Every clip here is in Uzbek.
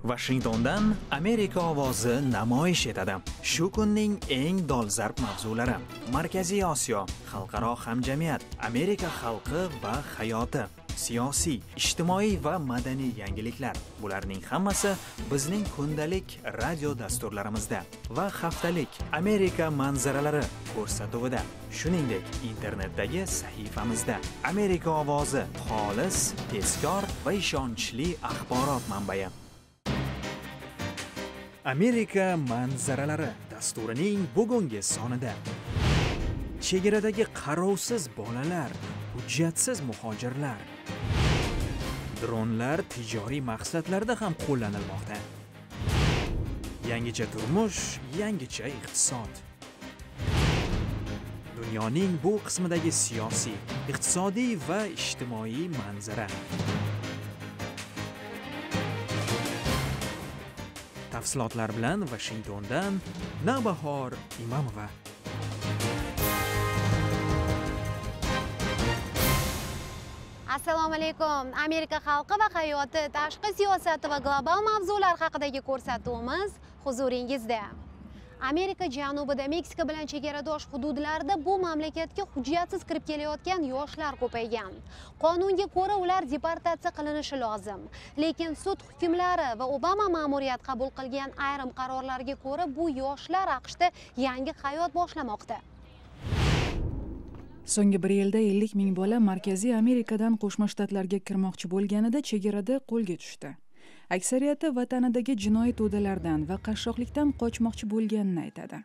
Washingtondan Amerika ovozi namoyish etadi. Shu kunning eng dolzarb mavzulari: Markaziy Osiyo, xalqaro hamjamiyat, Amerika xalqi va hayoti, siyosiy, ijtimoiy va madaniy yangiliklar. Bularning hammasi bizning kundalik radio dasturlarimizda va haftalik Amerika manzaralari ko'rsatuvida, shuningdek internetdagi sahifamizda. Amerika ovozi xolis, tezkor va ishonchli axborot manbai. Amerika manzaralari dasturining bugungi sonida chegaradagi qarovsiz bolalar, hujjatsiz muhojirlar, dronlar tijoriy maqsadlarda ham qo'llanilmoqda. Yangicha turmush, yangicha iqtisod. Dunyoning bu qismidagi siyosiy, iqtisodiy va ijtimoiy manzara. Tafsilotlar bilan Washingtondan Navbahor Imamova. Assalomu alaykum. Amerika xalqi va hayoti, tashqi siyosati va global mavzular haqidagi ko'rsatuvimiz huzuringizda. Amerika janubida Meksika bilan chegaradosh hududlarda bu mamlakatga hujjatsiz kirib kelayotgan yoshlar ko'paygan. Qonunga ko'ra ular deportatsiya qilinishi lozim. Lekin sud hukmlari va Obama ma'muriyat qabul qilgan ayrim qarorlarga ko'ra bu yoshlar AQShda yangi hayot boshlamoqda. So'nggi bir yilda 50 ming bola Markaziy Amerikadan Qo'shma Shtatlarga kirmoqchi bo'lganida chegarada qo'lga tushdi. Aksariyati vatanidagi jinoiy to'dalardan va qashshoqlikdan qochmoqchi bo'lganini aytadi.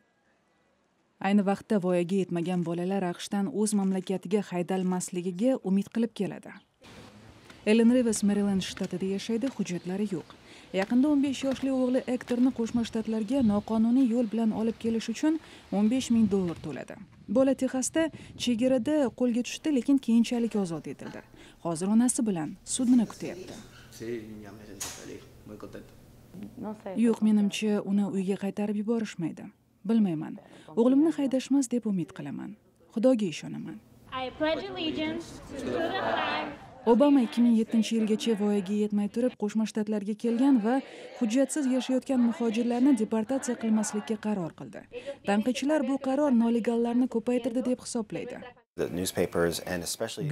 Ayni vaqtda voyaga yetmagan bolalar AQShdan o'z mamlakatiga haydalmasligiga umid qilib keladi. Ellen Rivers Maryland shtatida yashaydi, hujjatlari yo'q. Yaqinda 15 yoshli o'g'li Ektorni Qo'shma Shtatlarga noqonuniy yo'l bilan olib kelish uchun $15 ming to'ladi. Bola Texasda chegarada qo'lga tushdi, lekin keyinchalik ozod etildi. Hozir onasi bilan sudni kutyapti. Yo'q, menimcha uni uyga qaytarib yuborishmaydi. Bilmayman. O'g'limni haydashmas deb umid qilaman. Xudoga ishonaman. Obama 2007-yilgacha voyaga yetmay turib Qo'shma Shtatlarga kelgan va hujjatsiz yashayotgan muhojirlarni deportatsiya qilmaslikka qaror qildi. Tanqidchilar bu qaror noligallarni ko'paytirdi deb hisoblaydi.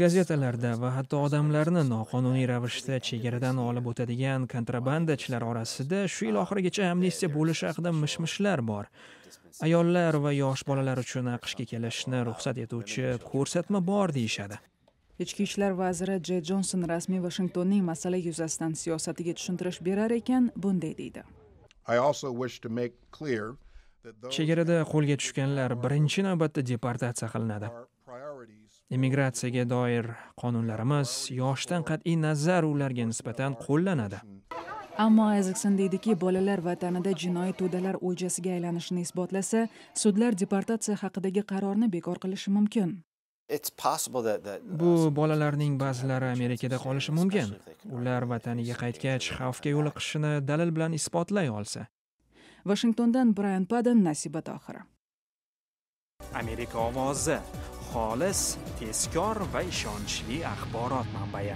Gazetalarda va hatto odamlarni noqonuniy ravishda chegaradan olib o'tadigan kontrabandachilar orasida shu yil oxirigacha amnistiya bo'lishi haqida mishmishlar bor. Ayollar va yosh bolalar uchun AQShga kelishni ruxsat etuvchi ko'rsatma bor deyishadi. Ichki ishlar vaziri J. Johnson rasmiy Washingtonning masala yuzasidan siyosatiga tushuntirish berar ekan, bunday deydi. Chegarada qo'lga tushganlar birinchi navbatda deportatsiya qilinadi. Immigratsiyaga doir qonunlarimiz yoshdan qat'iy nazar ularga nisbatan qo'llanadi. Ammo Isaacson deydiki, bolalar vatanida jinoiy to'dalar o'ljasiga aylanishini isbotlasa, sudlar deportatsiya haqidagi qarorni bekor qilishi mumkin. Bu bolalarning ba'zilari Amerikada qolishi mumkin. Ular vataniga qaytgach xavfga yo'liqishini dalil bilan isbotlay olsa. Washingtondan Brian Padden, Nasiba Tohir. Amerika ovozi xolis, tezkor va ishonchli axborot manbai.